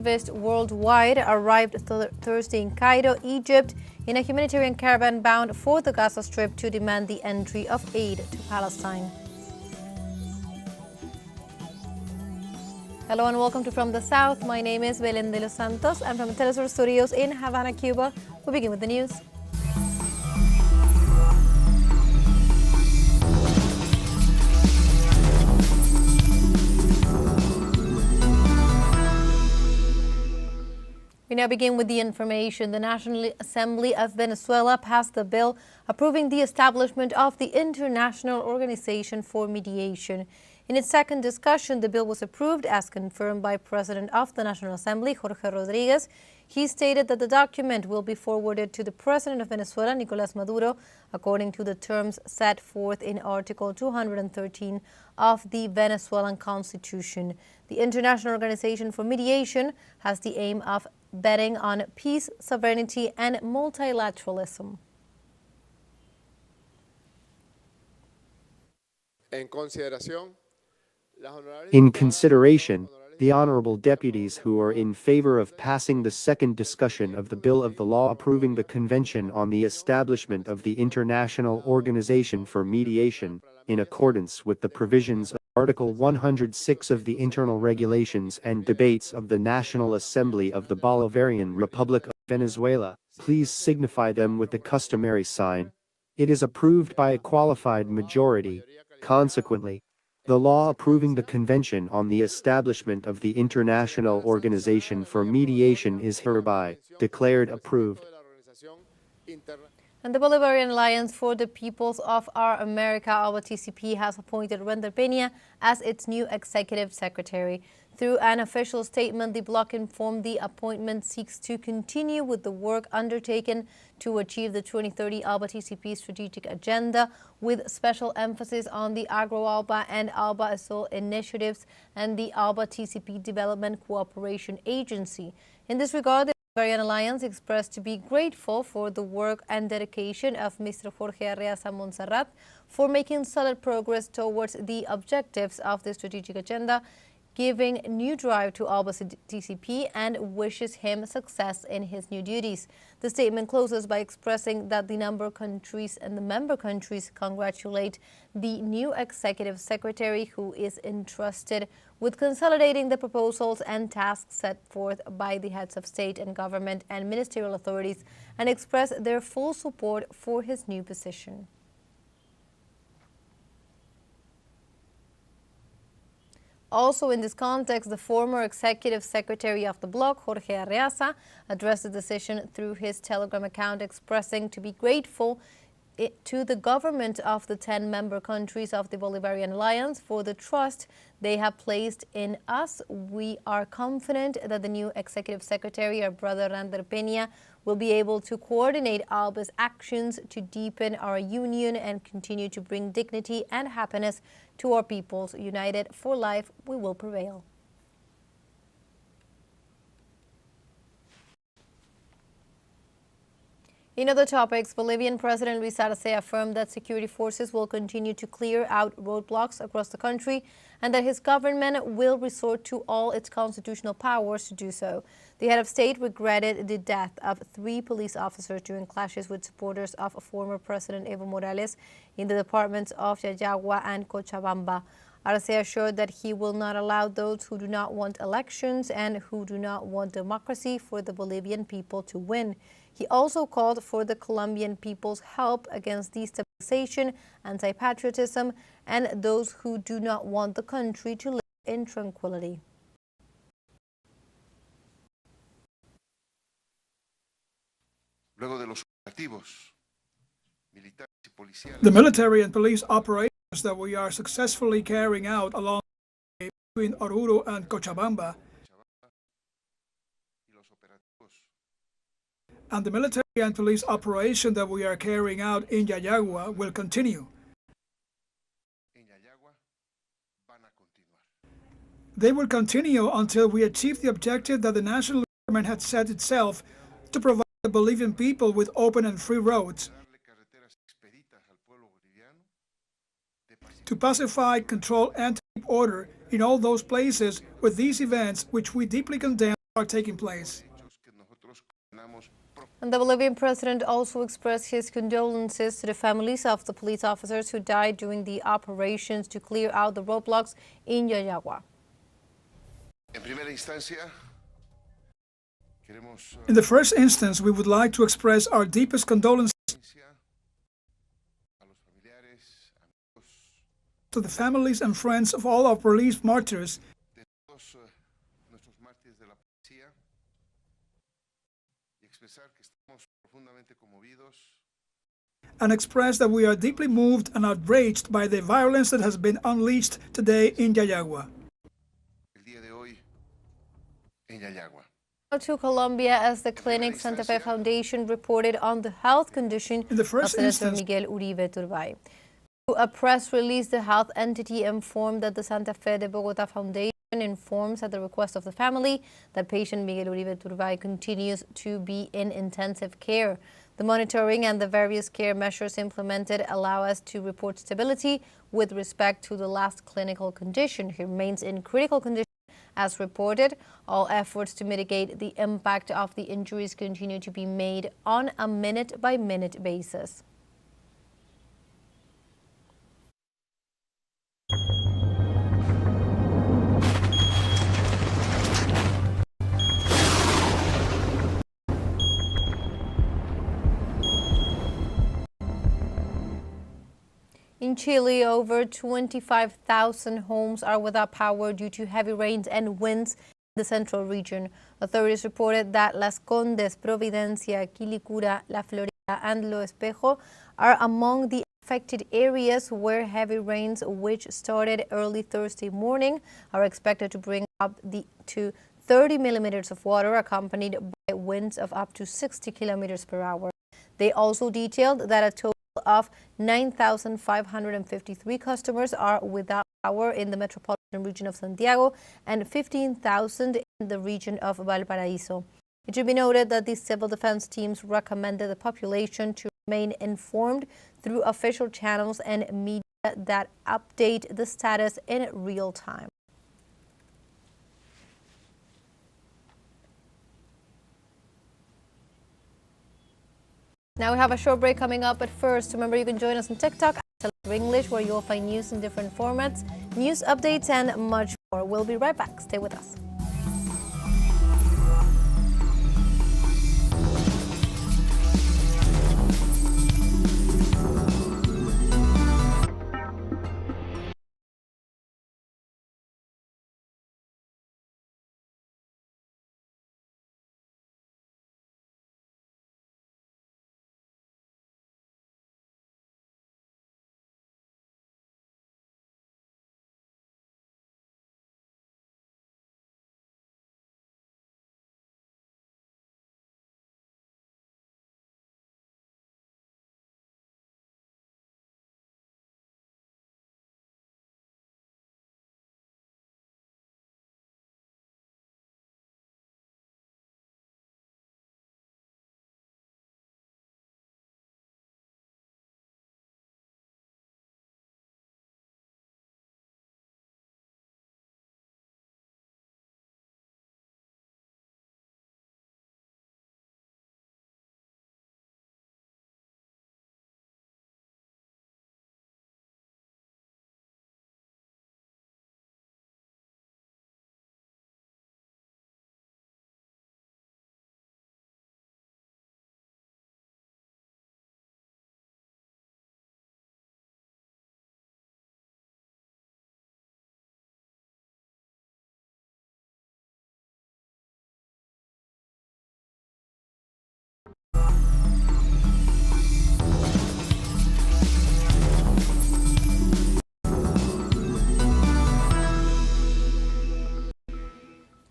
Activists worldwide arrived Thursday in Cairo, Egypt, in a humanitarian caravan bound for the Gaza Strip to demand the entry of aid to Palestine. Hello and welcome to From the South. My name is Belén de los Santos. I'm from the teleSUR studios in Havana, Cuba. We begin with the news. We now begin with the information. The National Assembly of Venezuela passed the bill approving the establishment of the International Organization for Mediation. In its second discussion, the bill was approved as confirmed by President of the National Assembly, Jorge Rodriguez. He stated that the document will be forwarded to the President of Venezuela, Nicolás Maduro, according to the terms set forth in Article 213 of the Venezuelan Constitution. The International Organization for Mediation has the aim of betting on peace, sovereignty, and multilateralism. In consideration, the honorable deputies who are in favor of passing the second discussion of the bill of the law approving the Convention on the Establishment of the International Organization for Mediation, in accordance with the provisions of Article 106 of the Internal Regulations and Debates of the National Assembly of the Bolivarian Republic of Venezuela, please signify them with the customary sign. It is approved by a qualified majority. Consequently, the law approving the Convention on the Establishment of the International Organization for Mediation is hereby declared approved. And the Bolivarian Alliance for the Peoples of Our America, ALBA TCP, has appointed Render Peña as its new executive secretary. Through an official statement, the bloc informed the appointment seeks to continue with the work undertaken to achieve the 2030 ALBA TCP strategic agenda, with special emphasis on the Agro-ALBA and ALBA Azul initiatives and the ALBA TCP Development Cooperation Agency. In this regard, the Bolivarian Alliance expressed to be grateful for the work and dedication of Mr. Jorge Arreaza Montserrat for making solid progress towards the objectives of the strategic agenda, giving new drive to ALBA TCP, and wishes him success in his new duties. The statement closes by expressing that the member countries congratulate the new executive secretary, who is entrusted with consolidating the proposals and tasks set forth by the heads of state and government and ministerial authorities, and express their full support for his new position. Also in this context, the former executive secretary of the bloc, Jorge Arreaza, addressed the decision through his Telegram account, expressing to be grateful to the government of the 10 member countries of the Bolivarian Alliance for the trust they have placed in us. We are confident that the new executive secretary, our brother Render Peña, will be able to coordinate ALBA's actions to deepen our union and continue to bring dignity and happiness to our peoples. United for life, we will prevail. In other topics, Bolivian President Luis Arce affirmed that security forces will continue to clear out roadblocks across the country and that his government will resort to all its constitutional powers to do so. The head of state regretted the death of 3 police officers during clashes with supporters of former President Evo Morales in the departments of Yayagua and Cochabamba. Arce assured that he will not allow those who do not want elections and who do not want democracy for the Bolivian people to win. He also called for the Colombian people's help against destabilization, anti-patriotism, and those who do not want the country to live in tranquility. The military and police operations that we are successfully carrying out along between Oruro and Cochabamba, and the military and police operation that we are carrying out in Yayagua will continue. They will continue until we achieve the objective that the national government had set itself to provide the Bolivian people with open and free roads, to pacify, control, and keep order in all those places where these events, which we deeply condemn, are taking place. And the Bolivian president also expressed his condolences to the families of the police officers who died during the operations to clear out the roadblocks in Yayagua. In the first instance, we would like to express our deepest condolences to the families and friends of all our police martyrs and express that we are deeply moved and outraged by the violence that has been unleashed today in Yayagua. To Colombia, as the Clinic Santa Fe Foundation reported on the health condition In the of first Senator instance, Miguel Uribe Turbay. Through a press release, the health entity informed that the Santa Fe de Bogota Foundation informs at the request of the family that patient Miguel Uribe Turbay continues to be in intensive care. The monitoring and the various care measures implemented allow us to report stability with respect to the last clinical condition. He remains in critical condition. As reported, all efforts to mitigate the impact of the injuries continue to be made on a minute-by-minute basis. In Chile, over 25,000 homes are without power due to heavy rains and winds in the central region. Authorities reported that Las Condes, Providencia, Quilicura, La Florida, and Lo Espejo are among the affected areas where heavy rains, which started early Thursday morning, are expected to bring up to 30 millimeters of water, accompanied by winds of up to 60 kilometers per hour. They also detailed that a total of 9,553 customers are without power in the metropolitan region of Santiago and 15,000 in the region of Valparaíso. It should be noted that the civil defense teams recommended the population to remain informed through official channels and media that update the status in real time. Now we have a short break coming up, but first, remember you can join us on TikTok at English, where you'll find news in different formats, news updates, and much more. We'll be right back. Stay with us.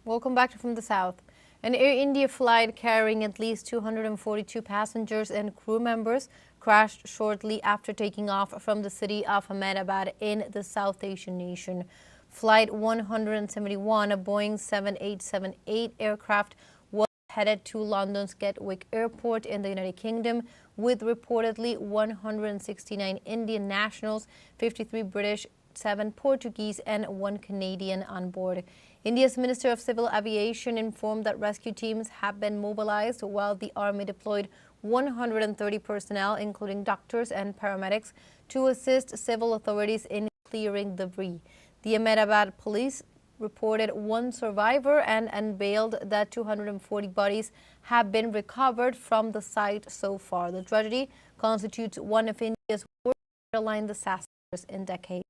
Welcome back from the south. An Air India flight carrying at least 242 passengers and crew members crashed shortly after taking off from the city of Ahmedabad in the South Asian nation. Flight 171, a Boeing 7878 aircraft, was headed to London's Gatwick Airport in the United Kingdom with reportedly 169 Indian nationals, 53 British, 7 Portuguese, and 1 Canadian on board. India's Minister of Civil Aviation informed that rescue teams have been mobilized while the army deployed 130 personnel, including doctors and paramedics, to assist civil authorities in clearing debris. The Ahmedabad police reported one survivor and unveiled that 240 bodies have been recovered from the site so far. The tragedy constitutes one of India's worst airline disasters in decades.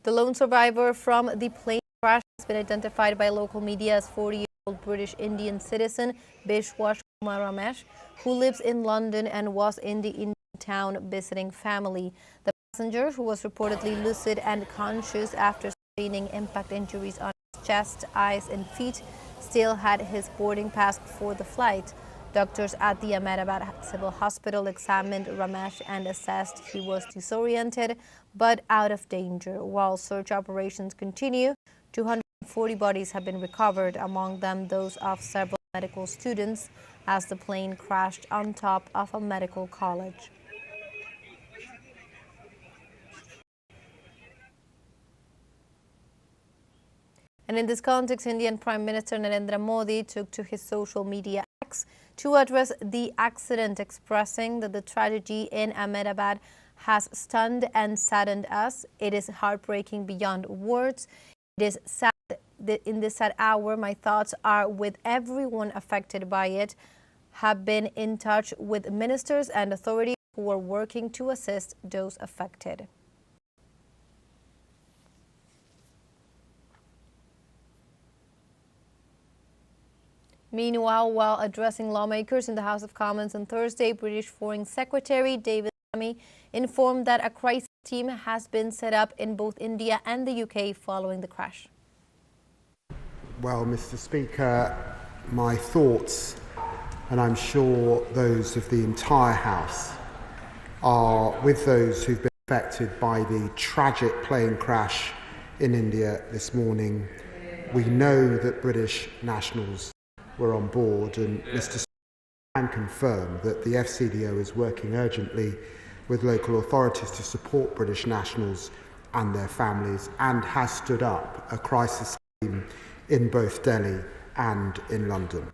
The lone survivor from the plane crash has been identified by local media as 40-year-old British-Indian citizen Bishwash Kumar Ramesh, who lives in London and was in the Indian town visiting family. The passenger, who was reportedly lucid and conscious after sustaining impact injuries on his chest, eyes and feet, still had his boarding pass before the flight. Doctors at the Ahmedabad Civil Hospital examined Ramesh and assessed he was disoriented but out of danger. While search operations continue, 240 bodies have been recovered, among them those of several medical students, as the plane crashed on top of a medical college. And in this context, Indian Prime Minister Narendra Modi took to his social media X to address the accident, expressing that the tragedy in Ahmedabad has stunned and saddened us. It is heartbreaking beyond words. It is sad. In this sad hour, my thoughts are with everyone affected by it. Have been in touch with ministers and authorities who are working to assist those affected. Meanwhile, while addressing lawmakers in the House of Commons on Thursday, British Foreign Secretary David Lammy informed that a crisis team has been set up in both India and the UK following the crash. Well, Mr. Speaker, my thoughts, and I'm sure those of the entire House, are with those who've been affected by the tragic plane crash in India this morning. We know that British nationals were on board, and Mr. Speaker, can confirm that the FCDO is working urgently with local authorities to support British nationals and their families, and has stood up a crisis team in both Delhi and in London.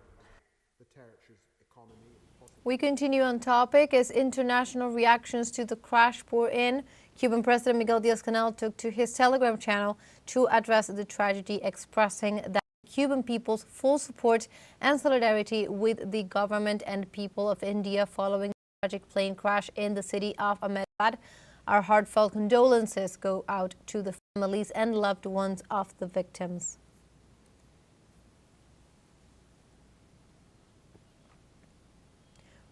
We continue on topic as international reactions to the crash pour in. Cuban President Miguel Diaz-Canel took to his Telegram channel to address the tragedy, expressing that Cuban people's full support and solidarity with the government and people of India following the tragic plane crash in the city of Ahmedabad. Our heartfelt condolences go out to the families and loved ones of the victims.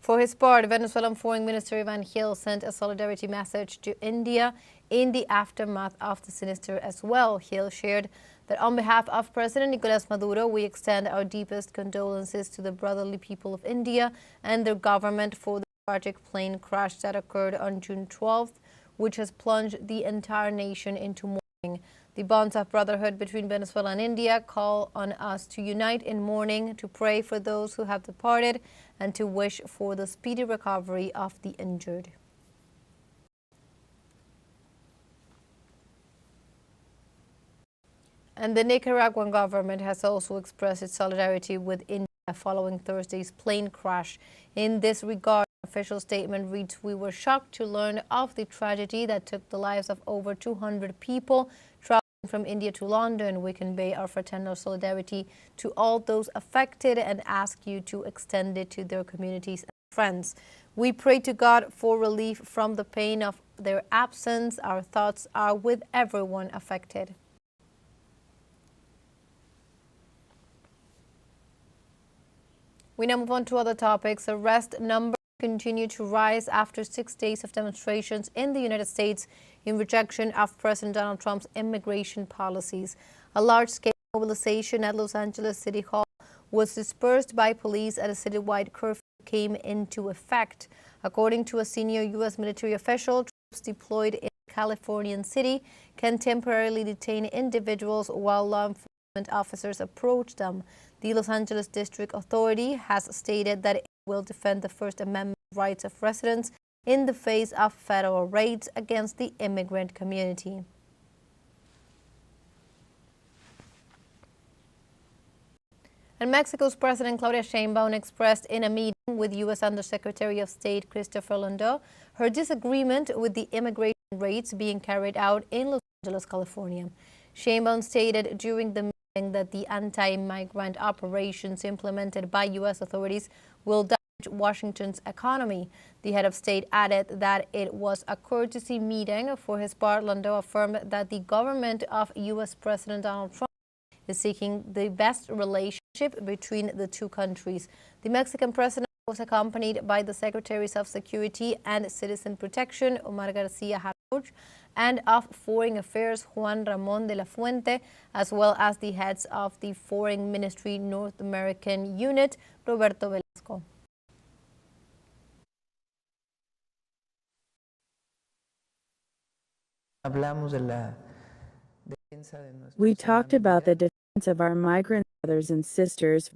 For his part, Venezuelan Foreign Minister Ivan Gil sent a solidarity message to India in the aftermath of the sinister as well. Gil shared that on behalf of President Nicolás Maduro, we extend our deepest condolences to the brotherly people of India and their government for the tragic plane crash that occurred on June 12th, which has plunged the entire nation into mourning. The bonds of brotherhood between Venezuela and India call on us to unite in mourning, to pray for those who have departed, and to wish for the speedy recovery of the injured. And the Nicaraguan government has also expressed its solidarity with India following Thursday's plane crash. In this regard, an official statement reads, "We were shocked to learn of the tragedy that took the lives of over 200 people traveling from India to London. We convey our fraternal solidarity to all those affected and ask you to extend it to their communities and friends. We pray to God for relief from the pain of their absence. Our thoughts are with everyone affected." We now move on to other topics. Arrest numbers continue to rise after 6 days of demonstrations in the United States in rejection of President Donald Trump's immigration policies. A large-scale mobilization at Los Angeles City Hall was dispersed by police as a citywide curfew came into effect. According to a senior U.S. military official, troops deployed in the Californian city can temporarily detain individuals while law enforcement officers approach them. The Los Angeles District Authority has stated that it will defend the First Amendment rights of residents in the face of federal raids against the immigrant community. And Mexico's President Claudia Sheinbaum expressed in a meeting with U.S. Undersecretary of State Christopher Landau her disagreement with the immigration raids being carried out in Los Angeles, California. Sheinbaum stated during the meeting that the anti-migrant operations implemented by U.S. authorities will damage Washington's economy. The head of state added that it was a courtesy meeting. For his part, Landau affirmed that the government of U.S. President Donald Trump is seeking the best relationship between the two countries. The Mexican president was accompanied by the Secretaries of Security and Citizen Protection, Omar Garcia Harfuch, and of Foreign Affairs, Juan Ramón de la Fuente, as well as the heads of the Foreign Ministry North American Unit, Roberto Velasco. We talked about the defense of our migrant brothers and sisters,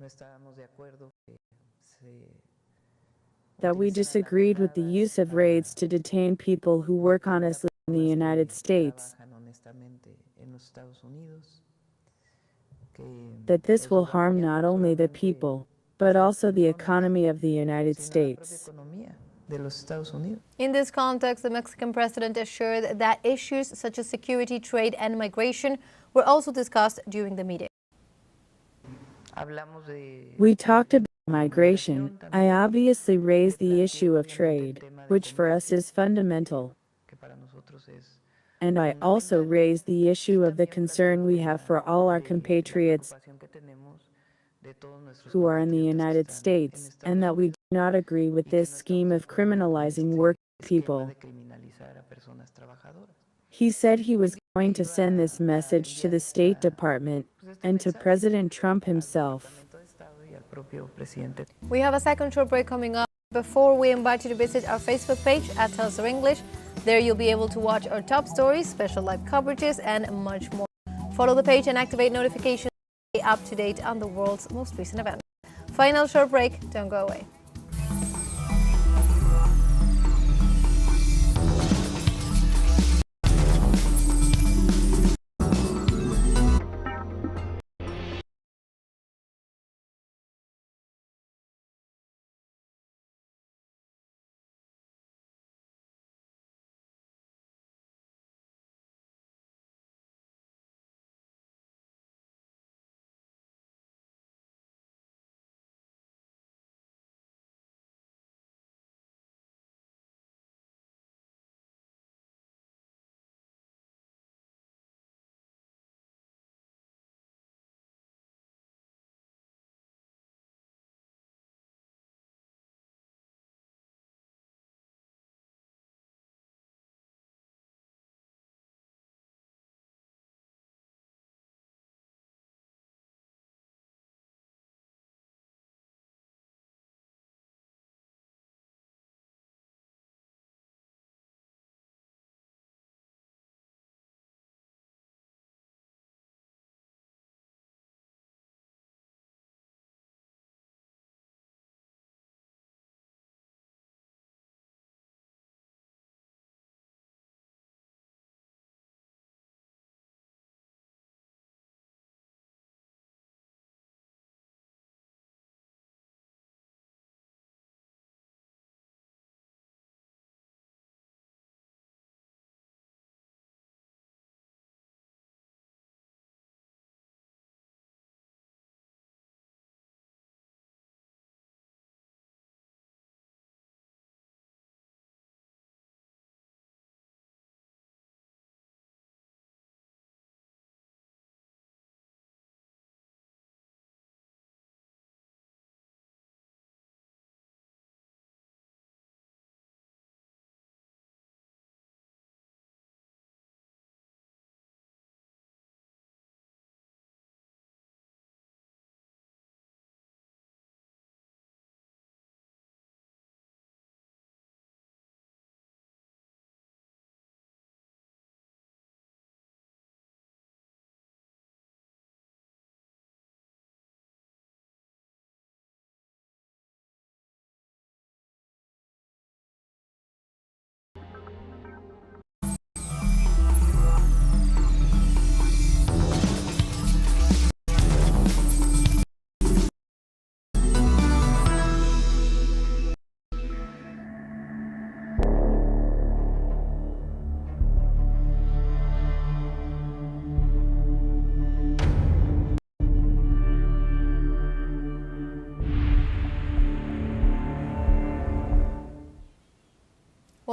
that we disagreed with the use of raids to detain people who work honestly in the United States, that this will harm not only the people, but also the economy of the United States. In this context, the Mexican president assured that issues such as security, trade, and migration were also discussed during the meeting. We talked about migration. I obviously raised the issue of trade, which for us is fundamental. And I also raised the issue of the concern we have for all our compatriots who are in the United States, and that we do not agree with this scheme of criminalizing working people. He said he was going to send this message to the State Department and to President Trump himself. We have a second short break coming up. Before we invite you to visit our Facebook page at teleSUR English. There you'll be able to watch our top stories, special live coverages, and much more. Follow the page and activate notifications to stay up to date on the world's most recent events. Final short break. Don't go away.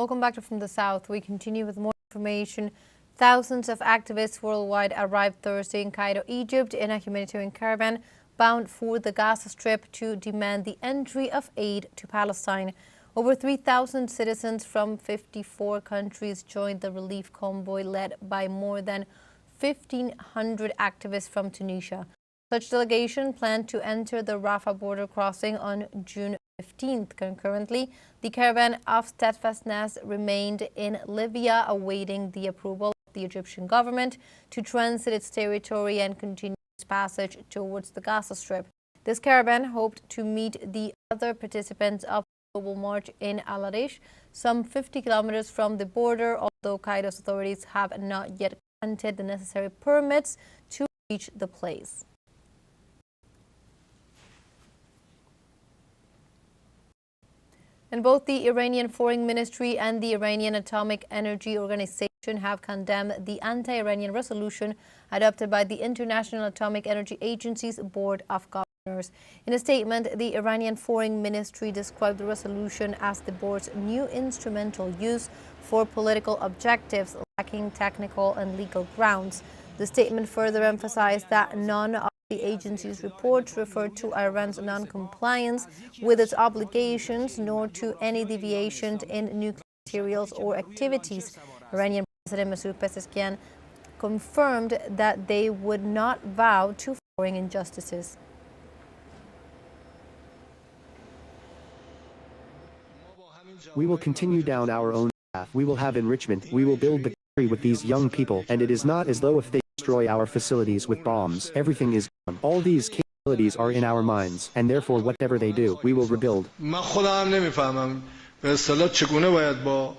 Welcome back to From the South. We continue with more information. Thousands of activists worldwide arrived Thursday in Cairo, Egypt, in a humanitarian caravan bound for the Gaza Strip to demand the entry of aid to Palestine. Over 3,000 citizens from 54 countries joined the relief convoy led by more than 1,500 activists from Tunisia. Such delegation planned to enter the Rafah border crossing on June 15th. Concurrently, the caravan of steadfastness remained in Libya, awaiting the approval of the Egyptian government to transit its territory and continue its passage towards the Gaza Strip. This caravan hoped to meet the other participants of the global march in Al Arish, some 50 kilometers from the border, although Cairo's authorities have not yet granted the necessary permits to reach the place. And both the Iranian Foreign Ministry and the Iranian Atomic Energy Organization have condemned the anti-Iranian resolution adopted by the International Atomic Energy Agency's Board of Governors. In a statement, the Iranian Foreign Ministry described the resolution as the board's new instrumental use for political objectives, lacking technical and legal grounds. The statement further emphasized that none of the agency's reports referred to Iran's non-compliance with its obligations, nor to any deviations in nuclear materials or activities. Iranian President Masoud Pezeshkian confirmed that they would not bow to foreign injustices. We will continue down our own path. We will have enrichment. We will build the country with these young people, and it is not as though if they destroy our facilities with bombs, everything is gone. All these capabilities are in our minds, and therefore whatever they do, we will rebuild.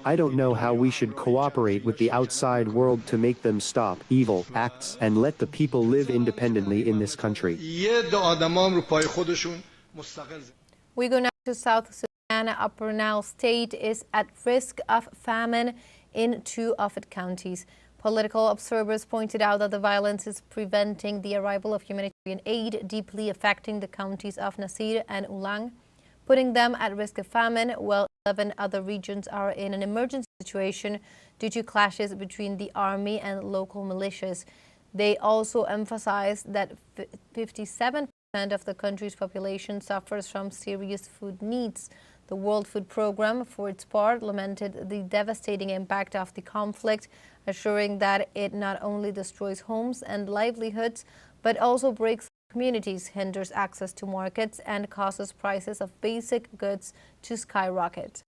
I don't know how we should cooperate with the outside world to make them stop evil acts and let the people live independently in this country. We go now to South Sudan. Upper Nile State is at risk of famine in 2 of its counties. Political observers pointed out that the violence is preventing the arrival of humanitarian aid, deeply affecting the counties of Nasir and Ulang, putting them at risk of famine, while 11 other regions are in an emergency situation due to clashes between the army and local militias. They also emphasized that 57% of the country's population suffers from serious food needs. The World Food Programme, for its part, lamented the devastating impact of the conflict, assuring that it not only destroys homes and livelihoods, but also breaks communities, hinders access to markets, and causes prices of basic goods to skyrocket.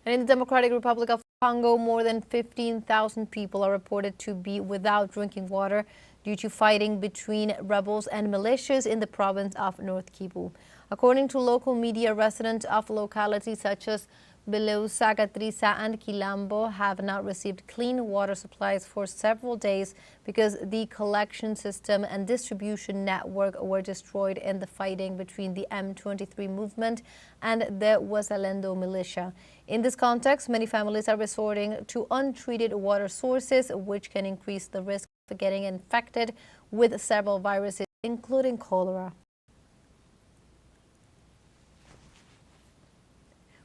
And in the Democratic Republic of Congo, more than 15,000 people are reported to be without drinking water due to fighting between rebels and militias in the province of North Kivu. According to local media, residents of localities such as Beleusa, Gatrisa, and Kilambo have not received clean water supplies for several days because the collection system and distribution network were destroyed in the fighting between the M23 movement and the Wazalendo militia. In this context, many families are resorting to untreated water sources, which can increase the risk of getting infected with several viruses, including cholera.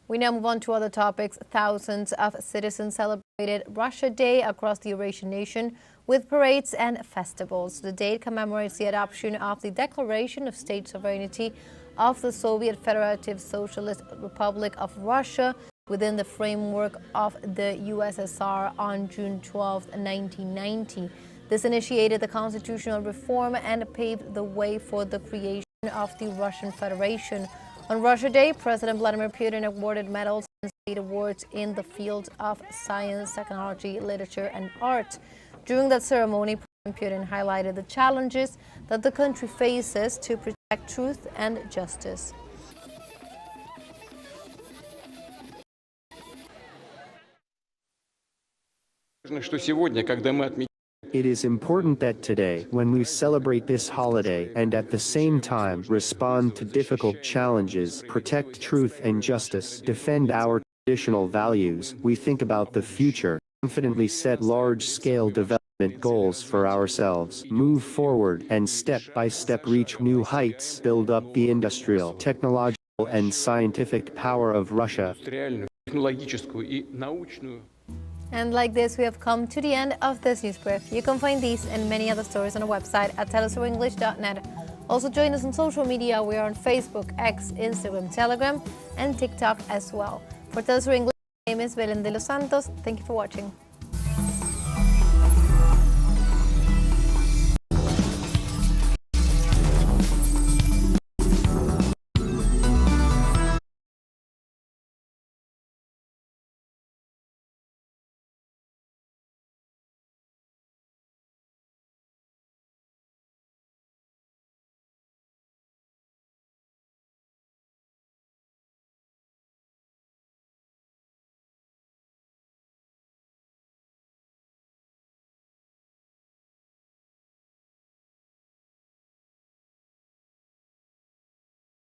We now move on to other topics. Thousands of citizens celebrated Russia Day across the Eurasian nation with parades and festivals. The date commemorates the adoption of the Declaration of State Sovereignty of the Soviet Federative Socialist Republic of Russia within the framework of the USSR on June 12, 1990. This initiated the constitutional reform and paved the way for the creation of the Russian Federation. On Russia Day, President Vladimir Putin awarded medals and state awards in the fields of science, technology, literature, and art. During that ceremony, President Putin highlighted the challenges that the country faces to protect truth and justice. It is important that today, when we celebrate this holiday and at the same time respond to difficult challenges, protect truth and justice, defend our traditional values, we think about the future, confidently set large-scale development goals for ourselves, move forward, and step by step reach new heights, build up the industrial, technological, and scientific power of Russia. And like this, we have come to the end of this news brief. You can find these and many other stories on our website at telesurenglish.net. Also join us on social media. We are on Facebook, X, Instagram, Telegram, and TikTok as well. For TeleSUR English, my name is Belén de los Santos. Thank you for watching.